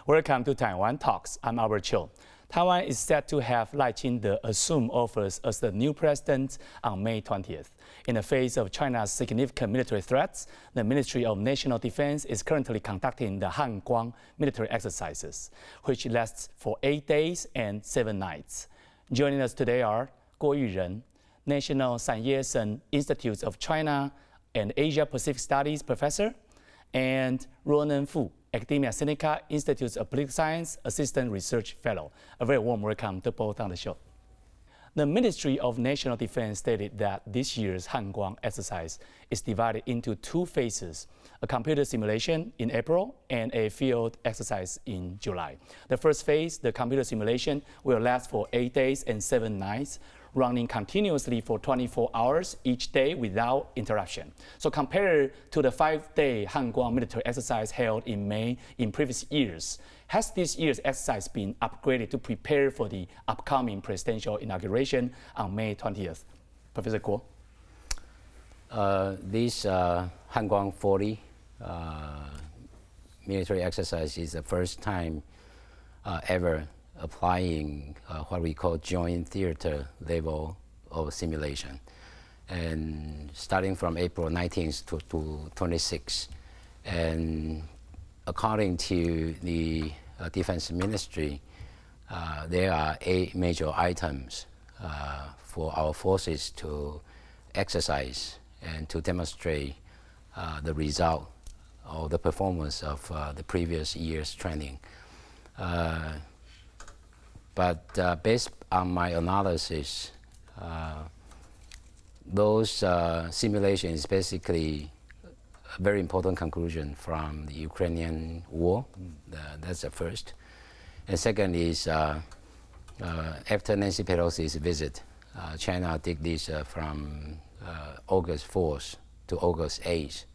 Welcome to Taiwan Talks. I'm Albert Chiu. Taiwan is set to have Lai Ching-te assume office as the new president on May 20th. In the face of China's significant military threats, the Ministry of National Defense is currently conducting the Han Kuang military exercises, which lasts for 8 days and 7 nights. Joining us today are Kuo Yu-jen, National Yat-sen Institute of China and Asia Pacific Studies professor, and Ronan Fu, Academia Sinica Institute of Political Science Assistant Research Fellow. A very warm welcome to both on the show. The Ministry of National Defense stated that this year's Han Kuang exercise is divided into 2 phases, a computer simulation in April and a field exercise in July. The first phase, the computer simulation, will last for 8 days and 7 nights, running continuously for 24 hours each day without interruption. So compared to the 5-day Han Kuang military exercise held in May in previous years, has this year's exercise been upgraded to prepare for the upcoming presidential inauguration on May 20th? Professor Kuo? This Han Kuang 40 military exercise is the first time ever applying what we call joint theater level of simulation. And starting from April 19th to 26th. And according to the Defense Ministry, there are 8 major items for our forces to exercise and to demonstrate the result or the performance of the previous year's training. But based on my analysis, those simulations basically a very important conclusion from the Ukrainian war. That's the first. And second is after Nancy Pelosi's visit, China did this from August 4th to August 8th,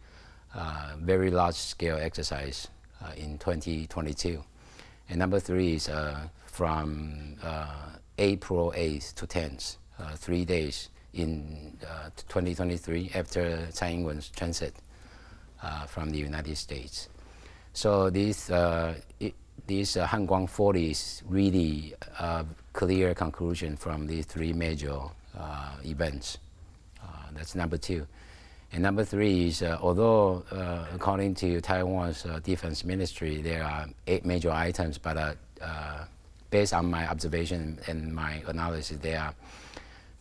very large-scale exercise in 2022. And number 3 is from April 8th to 10th, 3 days in 2023 after Tsai Ing-wen's transit from the United States. So this Han Kuang 40 is really a clear conclusion from these 3 major events. That's number 2. And number 3 is, although according to Taiwan's Defense Ministry, there are 8 major items, but based on my observation and my analysis, they are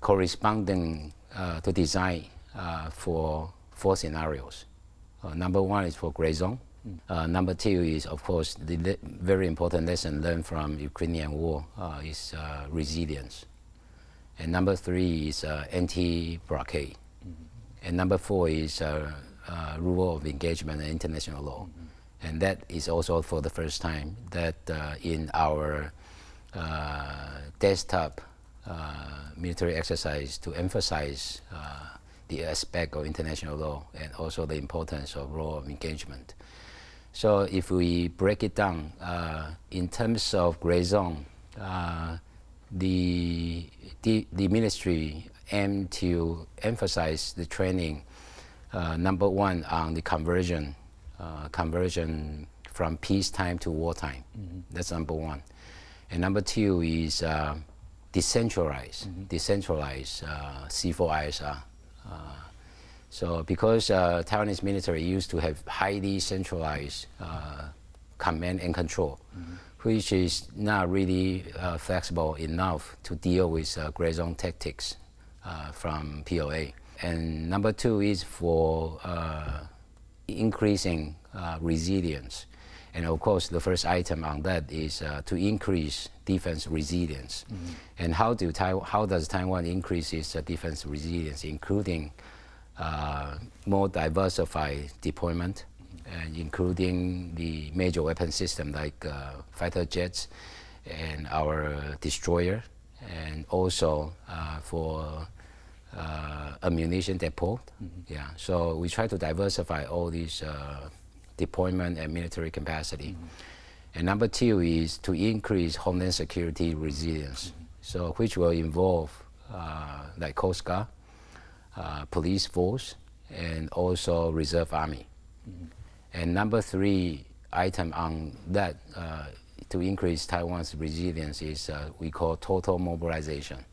corresponding to design for 4 scenarios. Number 1 is for gray zone. Number 2 is, of course, the very important lesson learned from Ukrainian war is resilience. And number 3 is anti-blockade. And number 4 is rule of engagement and international law. And that is also for the first time that in our desktop military exercise to emphasize the aspect of international law and also the importance of law of engagement. So if we break it down, in terms of gray zone, the ministry aimed to emphasize the training, number 1, on the conversion from peacetime to wartime. That's number 1. And number 2 is decentralized C4ISR. So because Taiwanese military used to have highly centralized command and control, which is not really flexible enough to deal with gray zone tactics from POA. And number 2 is for increasing resilience. And of course, the first item on that is to increase defense resilience. And how does Taiwan increase its defense resilience, including more diversified deployment, and including the major weapon system like fighter jets and our destroyer, and also for ammunition depot. Yeah, so we try to diversify all these deployment and military capacity. And number 2 is to increase homeland security resilience, so which will involve like Coast Guard, police force, and also Reserve Army. And number 3 item on that to increase Taiwan's resilience is we call total mobilization.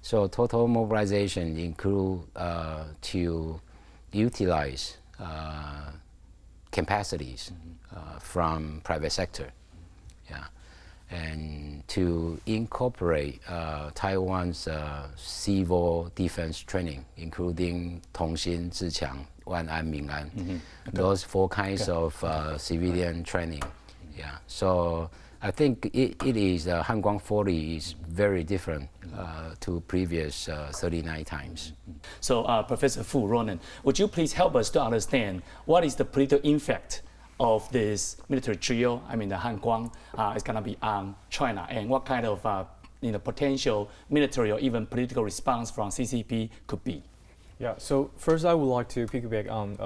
So total mobilization include to utilize capacities from private sector, yeah, and to incorporate Taiwan's civil defense training, including 同心自强、万安民安, those 4 kinds of civilian training. Yeah, so I think it is Han Kuang 40 is very different to previous 39 times. So, Professor Fu, Ronan, would you please help us to understand what is the political impact of this military trio? I mean, the Han Kuang is going to be on China, and what kind of potential military or even political response from CCP could be? Yeah. So first, I would like to piggyback on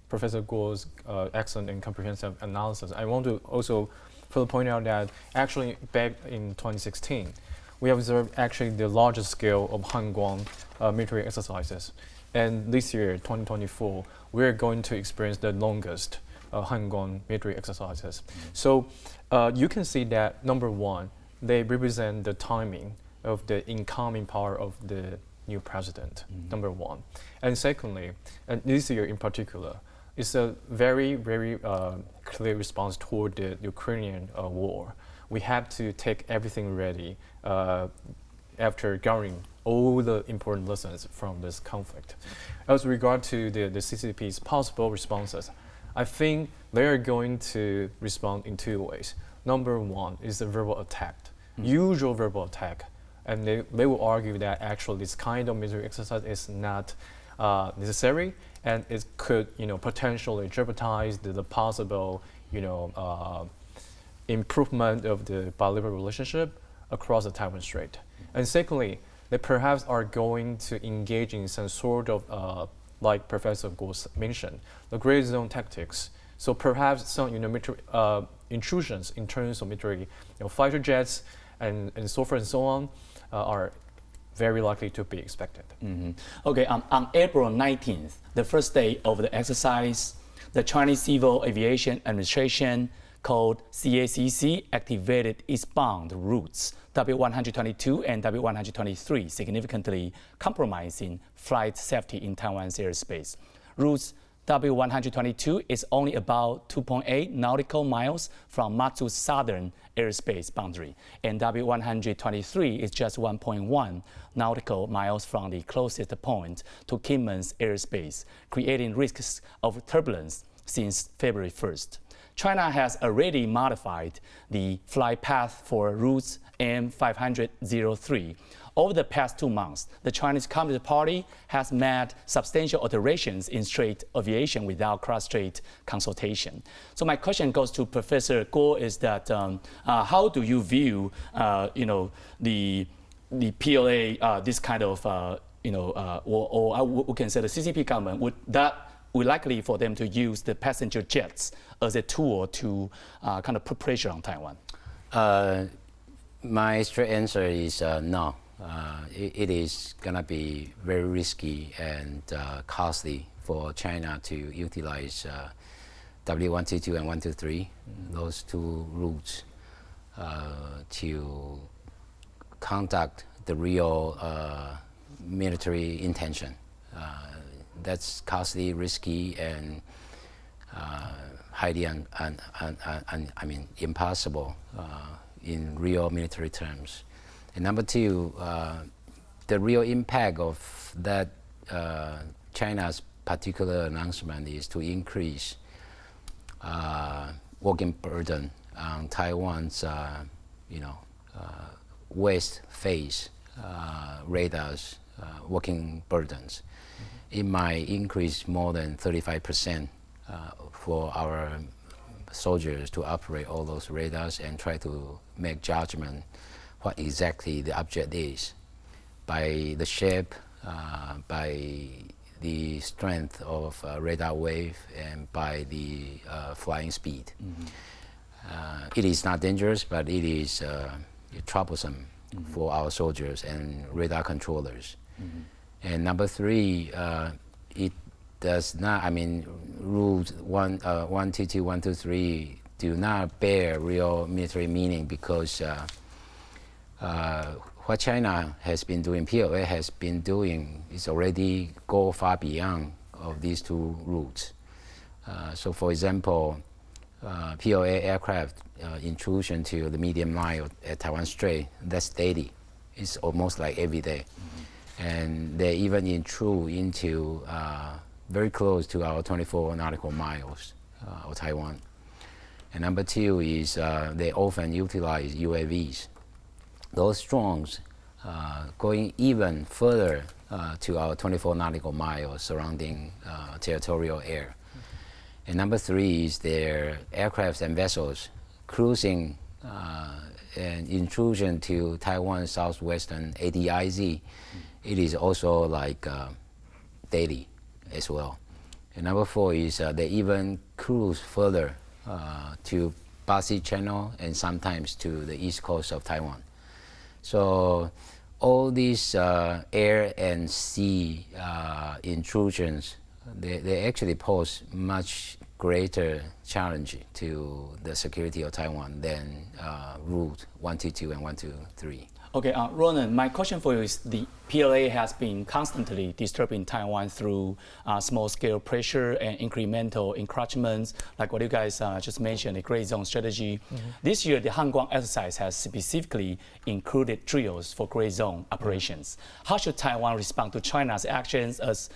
Professor Guo's excellent and comprehensive analysis. I want to also further point out that actually back in 2016, we observed actually the largest scale of Han Kuang military exercises. And this year, 2024, we're going to experience the longest Han Kuang military exercises. So you can see that, number one, they represent the timing of the incoming power of the new president, number one. And secondly, and this year in particular, it's a very, very clear response toward the Ukrainian war. We have to take everything ready after gathering all the important lessons from this conflict. As regard to the CCP's possible responses, I think they are going to respond in 2 ways. Number one is the verbal attack, usual verbal attack. And they will argue that actually this kind of military exercise is not necessary, and it could, potentially jeopardize the possible, improvement of the bilateral relationship across the Taiwan Strait. And secondly, they perhaps are going to engage in some sort of, like Professor Guo mentioned, the gray zone tactics. So perhaps some, military intrusions in terms of military, fighter jets and so forth and so on are very likely to be expected. Okay, on April 19th, the first day of the exercise, the Chinese Civil Aviation Administration, called CACC, activated eastbound routes W122 and W123, significantly compromising flight safety in Taiwan's airspace. Routes W122 is only about 2.8 nautical miles from Matsu's southern airspace boundary, and W123 is just 1.1 nautical miles from the closest point to Kinmen's airspace, creating risks of turbulence since February 1st. China has already modified the flight path for routes M503. Over the past 2 months, the Chinese Communist Party has made substantial alterations in strait aviation without cross-strait consultation. So my question goes to Professor Guo is that how do you view, the PLA, this kind of, or we can say the CCP government, would likely for them to use the passenger jets as a tool to kind of put pressure on Taiwan? My straight answer is no. It is going to be very risky and costly for China to utilize W122 and 123, those 2 routes, to conduct the real military intention. That's costly, risky, and highly impossible in real military terms. And number 2, the real impact of that China's particular announcement is to increase working burden on Taiwan's, west face radars working burdens. It might increase more than 35% for our soldiers to operate all those radars and try to make judgment what exactly the object is by the shape, by the strength of radar wave, and by the flying speed. It is not dangerous, but it is troublesome for our soldiers and radar controllers. And number 3, it does not, rules 122, 123 do not bear real military meaning because what China has been doing, PLA has been doing, is already go far beyond of these two routes. So for example, PLA aircraft intrusion to the medium mile at Taiwan Strait, that's daily. It's almost like every day. And they even intrude into very close to our 24 nautical miles of Taiwan. And number two is they often utilize UAVs. Those drones going even further to our 24 nautical miles surrounding territorial air. And number three is their aircrafts and vessels cruising and intrusion to Taiwan southwestern ADIZ. It is also like daily as well. And number four is they even cruise further to Pacific Channel and sometimes to the east coast of Taiwan. So all these air and sea intrusions, they actually pose much greater challenge to the security of Taiwan than Route 122 and 123. Okay, Ronan, my question for you is the PLA has been constantly disturbing Taiwan through small-scale pressure and incremental encroachments, like what you guys just mentioned, the gray zone strategy. This year, the Han Kuang exercise has specifically included drills for gray zone operations. How should Taiwan respond to China's actions, as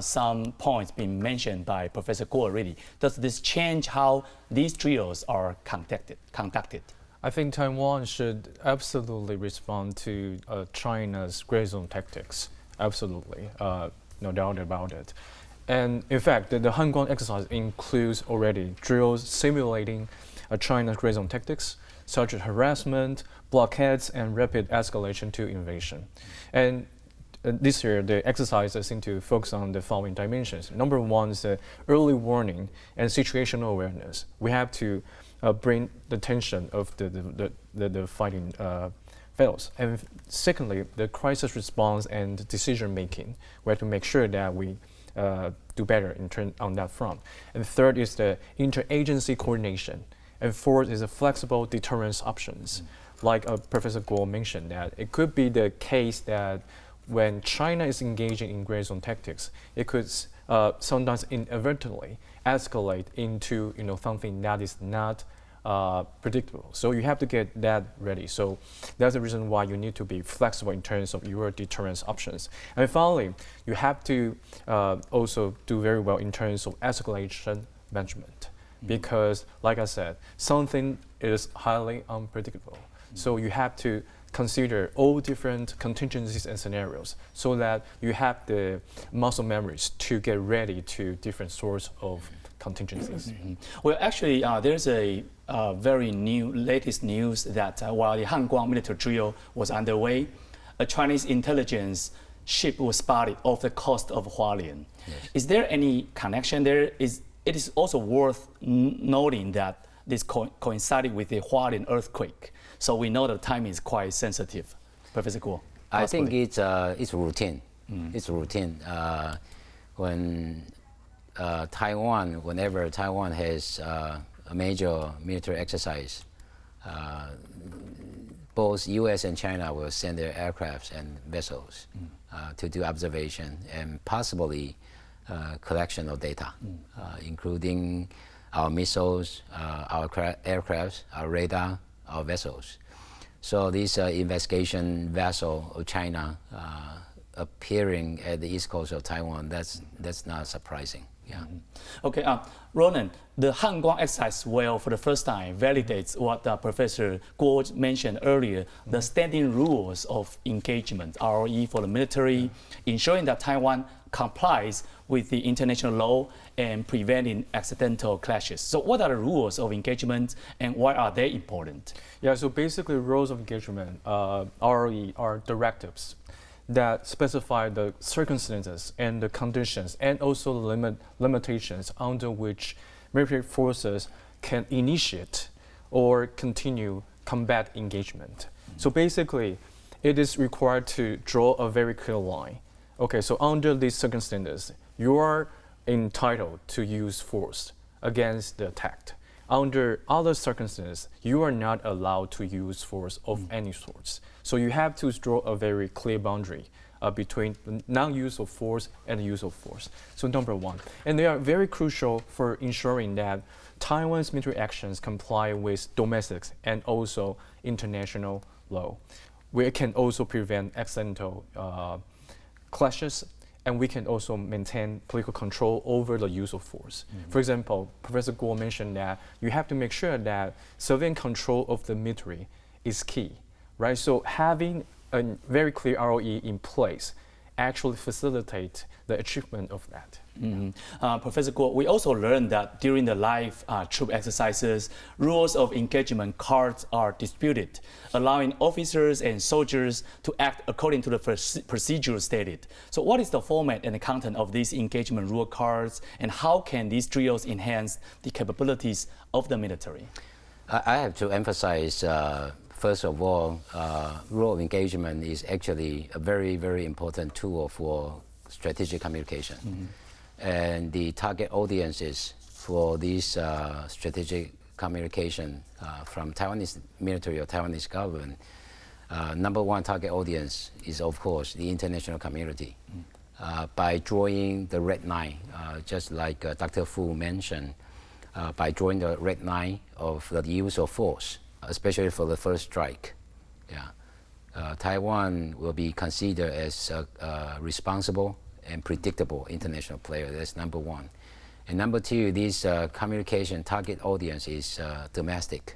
some points been mentioned by Professor Kuo already? Does this change how these drills are conducted? I think Taiwan should absolutely respond to China's gray zone tactics. Absolutely, no doubt about it. And in fact, the Han Kuang exercise includes already drills simulating China's gray zone tactics, such as harassment, blockades, and rapid escalation to invasion. And this year, the exercises seem to focus on the following dimensions. Number one is early warning and situational awareness. We have to bring the tension of the fighting fails. And secondly, the crisis response and decision making. We have to make sure that we do better on that front. And third is the interagency coordination. And fourth is the flexible deterrence options. Like Professor Kuo mentioned, that it could be the case that when China is engaging in gray zone tactics, it could sometimes inadvertently escalate into something that is not predictable. So you have to get that ready. So that's the reason why you need to be flexible in terms of your deterrence options. And finally, you have to also do very well in terms of escalation management. Because, like I said, something is highly unpredictable. So you have to consider all different contingencies and scenarios so that you have the muscle memories to get ready to different sorts of contingencies. Well, actually, there's a very latest news that while the Han Kuang military drill was underway, a Chinese intelligence ship was spotted off the coast of Hualien. Yes. Is there any connection there? It is also worth noting that this coincided with the Hualien earthquake. So we know the timing is quite sensitive. Professor Kuo. I think it's routine. It's routine. When whenever Taiwan has a major military exercise, both U.S. and China will send their aircrafts and vessels to do observation and possibly collection of data, including our missiles, our aircrafts, our radar, our vessels. So this investigation vessel of China appearing at the east coast of Taiwan, that's not surprising. Yeah. Okay, Ronan, the Han Kuang exercise for the first time validates what Professor Kuo mentioned earlier, the standing rules of engagement, ROE for the military, ensuring that Taiwan complies with the international law and preventing accidental clashes. So what are the rules of engagement and why are they important? Yeah, so basically rules of engagement, ROE, are directives that specify the circumstances and the conditions and also limitations under which military forces can initiate or continue combat engagement. So basically, it is required to draw a very clear line. Okay, so under these circumstances, you are entitled to use force against the attacked. Under other circumstances, you are not allowed to use force of any sorts. So you have to draw a very clear boundary between the non-use of force and the use of force. So number one. And they are very crucial for ensuring that Taiwan's military actions comply with domestic and also international law. We can also prevent accidental clashes, and we can also maintain political control over the use of force. For example, Professor Kuo mentioned that you have to make sure that civilian control of the military is key, right? So having a very clear ROE in place actually facilitate the achievement of that. Professor Kuo, we also learned that during the live troop exercises, rules of engagement cards are disputed, allowing officers and soldiers to act according to the procedure stated. So what is the format and the content of these engagement rule cards, and how can these drills enhance the capabilities of the military? I have to emphasize, first of all, rule of engagement is actually a very, very important tool for strategic communication. And the target audiences for this strategic communication from Taiwanese military or Taiwanese government, number one target audience is, of course, the international community. By drawing the red line, just like Dr. Fu mentioned, by drawing the red line of the use of force, especially for the first strike, Taiwan will be considered as a responsible and predictable international player. That's number one. And number two, this communication target audience is domestic.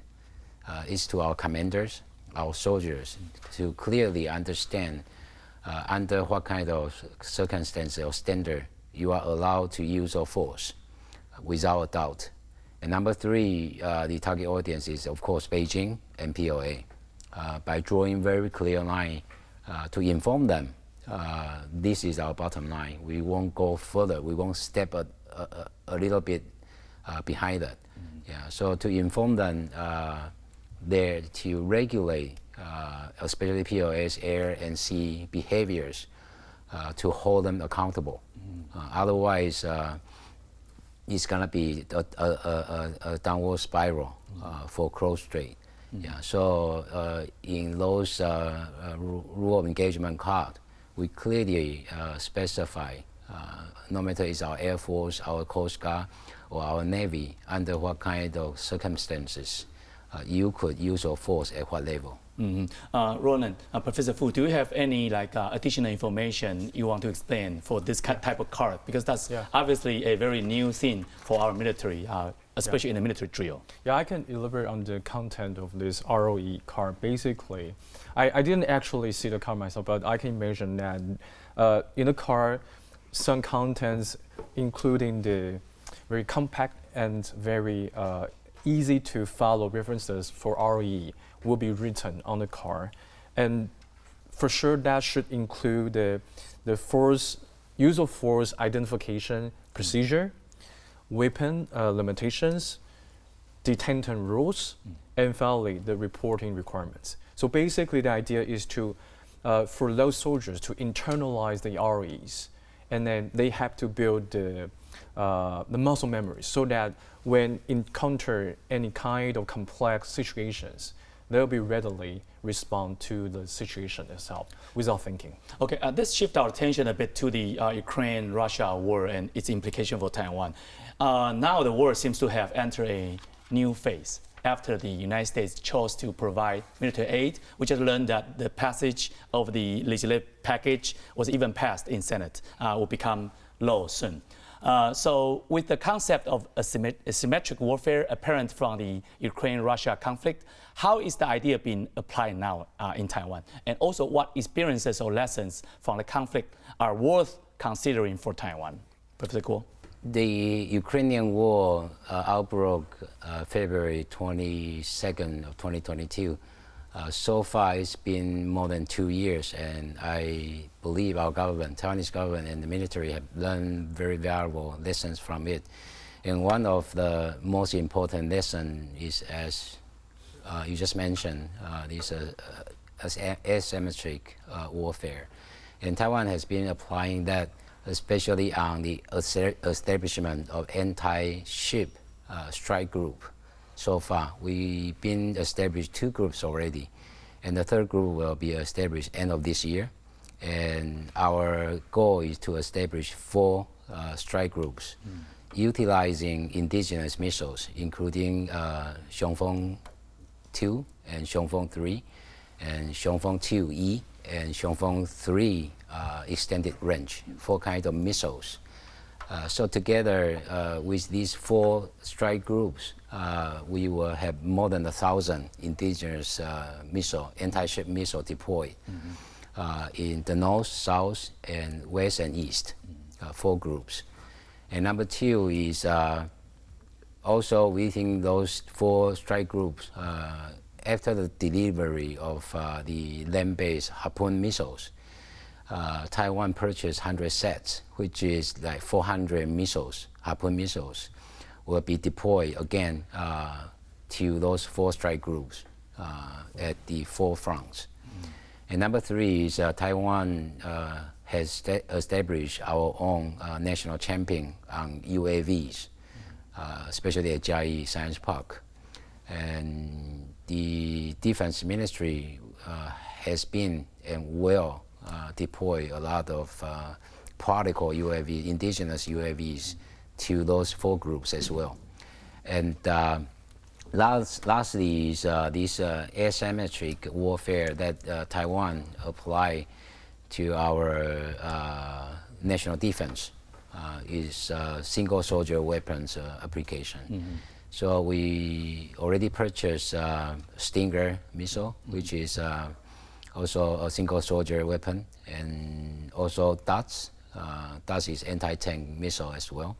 It's to our commanders, our soldiers, to clearly understand under what kind of circumstances or standard you are allowed to use of force without a doubt. And number three, the target audience is, of course, Beijing and PLA. By drawing very clear line to inform them, this is our bottom line. We won't go further. We won't step a little bit behind that. So to inform them there to regulate, especially PLA's air and sea behaviors, to hold them accountable. Otherwise, it's gonna be a downward spiral for close trade. So in those rule of engagement card, we clearly specify, no matter it's our Air Force, our Coast Guard, or our Navy, under what kind of circumstances you could use your force at what level. Ronan, Professor Fu, do you have any additional information you want to explain for this type of card? Because that's obviously a very new thing for our military, especially in the military drill. Yeah, I can elaborate on the content of this ROE card. Basically, I didn't actually see the card myself, but I can imagine that in the card, some contents, including the very compact and very easy to follow references for ROE, will be written on the card. And for sure, that should include the force, use of force identification procedure, weapon limitations, detention rules, and finally, the reporting requirements. So basically, the idea is to, for those soldiers to internalize the ROEs, and then they have to build the muscle memory so that when encounter any kind of complex situations, they'll be readily respond to the situation itself without thinking. Okay, let's shift our attention a bit to the Ukraine-Russia war and its implication for Taiwan. Now the war seems to have entered a new phase after the United States chose to provide military aid. We just learned that the passage of the legislative package was even passed in Senate, will become law soon. So with the concept of asymmetric warfare apparent from the Ukraine-Russia conflict, how is the idea being applied now in Taiwan? And also what experiences or lessons from the conflict are worth considering for Taiwan? Professor Kuo? The Ukrainian war outbroke February 22nd of 2022. So far, it's been more than 2 years, and I believe our government, Taiwanese government and the military have learned very valuable lessons from it. And one of the most important lessons is, as you just mentioned, this asymmetric warfare. And Taiwan has been applying that especially on the establishment of anti-ship strike group. So far, we've been established 2 groups already, and the 3rd group will be established end of this year. And our goal is to establish 4 strike groups, utilizing indigenous missiles, including Xiongfeng 2 and Xiongfeng 3, and Xiongfeng 2E and Xiongfeng 3 extended range, 4 kinds of missiles. So together with these 4 strike groups, we will have more than 1,000 indigenous anti-ship missile deployed in the north, south, and west and east, 4 groups. And number 2 is also within those 4 strike groups, after the delivery of the land-based Harpoon missiles, Taiwan purchased 100 sets, which is like 400 missiles, Harpoon missiles, will be deployed again to those 4 strike groups at the 4 fronts. And number 3 is Taiwan has established our own national champion on UAVs, especially at Jiayi Science Park. And the Defense Ministry has been and will deploy a lot of particle UAV, indigenous UAVs, to those 4 groups as well. And lastly is this asymmetric warfare that Taiwan apply to our national defense is single soldier weapons application. So we already purchased Stinger missile, which is also a single soldier weapon, and also DATS. DATS is anti-tank missile as well.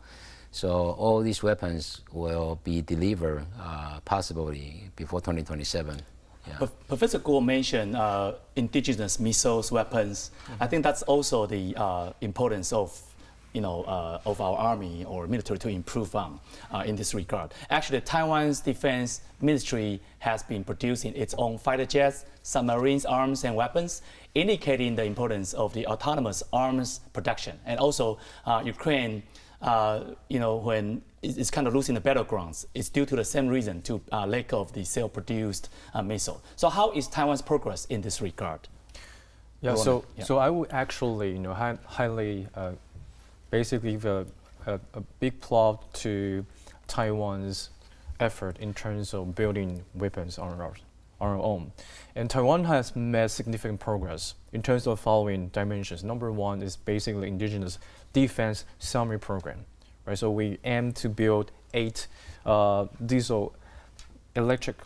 So all these weapons will be delivered possibly before 2027. Yeah. Professor Kuo mentioned indigenous missiles, weapons. I think that's also the importance of of our army or military to improve on in this regard. Actually, Taiwan's defense ministry has been producing its own fighter jets, submarines, arms, and weapons, indicating the importance of the autonomous arms production. And also, Ukraine, when it's kind of losing the battlegrounds, it's due to the same reason, to lack of the self-produced missile. So how is Taiwan's progress in this regard? Yeah, so I would actually, highly basically give a big plot to Taiwan's effort in terms of building weapons on our own. And Taiwan has made significant progress in terms of following dimensions. Number 1 is basically indigenous defense submarine program, right? So we aim to build 8 diesel electric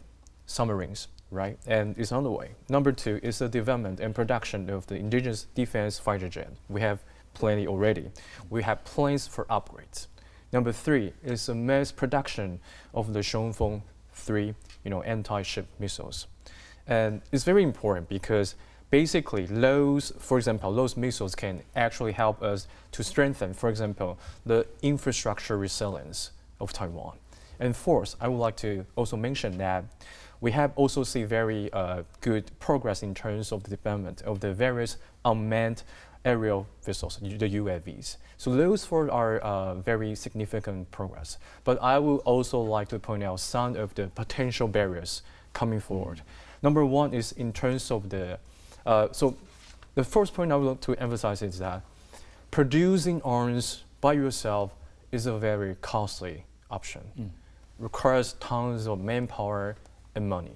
submarines, right? And it's on the way. Number 2 is the development and production of the indigenous defense fighter jet. We have plenty already. We have plans for upgrades. Number 3 is the mass production of the Xiongfeng 3, anti-ship missiles. And it's very important because basically those, for example, those missiles can actually help us to strengthen, for example, the infrastructure resilience of Taiwan. And 4th, I would like to also mention that we have also seen very good progress in terms of the development of the various unmanned aerial vessels, the UAVs. So those 4 are very significant progress. But I would also like to point out some of the potential barriers coming forward. Number 1 is in terms of so the first point I would like to emphasize is that producing arms by yourself is a very costly option. Requires tons of manpower and money,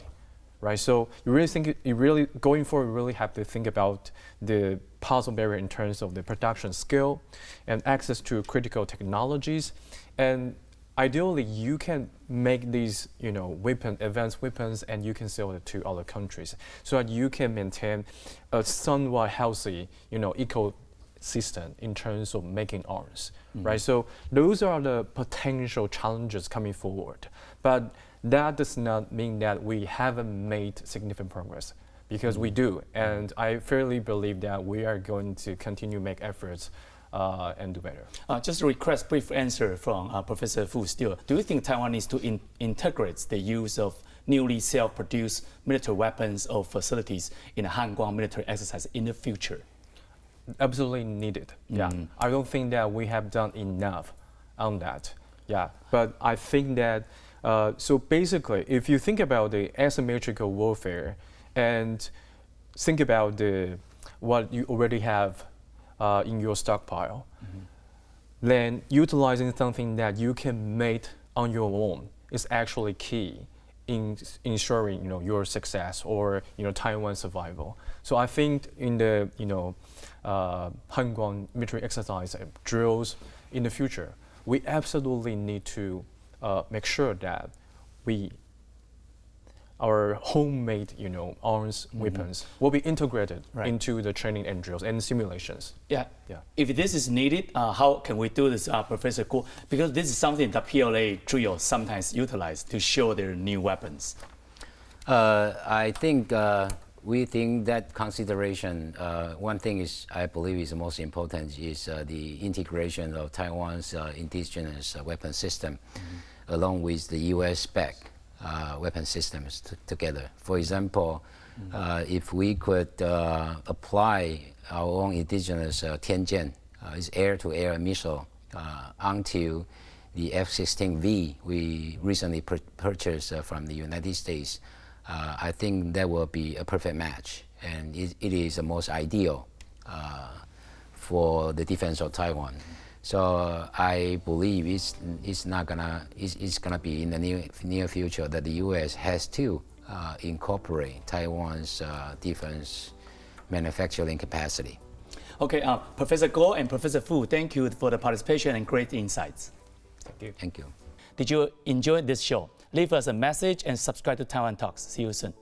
right? So going forward, you really have to think about the possible barrier in terms of the production scale and access to critical technologies. And ideally, you can make these, advanced weapons, and you can sell it to other countries so that you can maintain a somewhat healthy, ecosystem in terms of making arms, right? So those are the potential challenges coming forward. But that does not mean that we haven't made significant progress, because we do. And I fairly believe that we are going to continue to make efforts and do better. Just a request, brief answer from Professor Fu still. Do you think Taiwan needs to integrate the use of newly self-produced military weapons or facilities in a Han Kuang military exercise in the future? absolutely needed. Yeah, I don't think that we have done enough on that. Yeah, but I think that so basically, if you think about the asymmetrical warfare and think about what you already have in your stockpile, then utilizing something that you can make on your own is actually key in ensuring your success or Taiwan's survival. So I think in the Han Kuang military exercise drills in the future, we absolutely need to make sure that our homemade arms weapons will be integrated into the training and drills and simulations. Yeah. If this is needed, how can we do this, Professor Kuo? Because this is something that PLA trio sometimes utilize to show their new weapons. I think we think that consideration, one thing is I believe is the most important is the integration of Taiwan's indigenous weapon system along with the US spec weapon systems together. For example, if we could apply our own indigenous Tianjian, is air-to-air missile, onto the F-16V we recently purchased from the United States, I think that will be a perfect match, and it is the most ideal for the defense of Taiwan. So I believe it's gonna be in the near future that the U.S. has to incorporate Taiwan's defense manufacturing capacity. Okay, Professor Kuo and Professor Fu, thank you for the participation and great insights. Thank you. Thank you. Did you enjoy this show? Leave us a message and subscribe to Taiwan Talks. See you soon.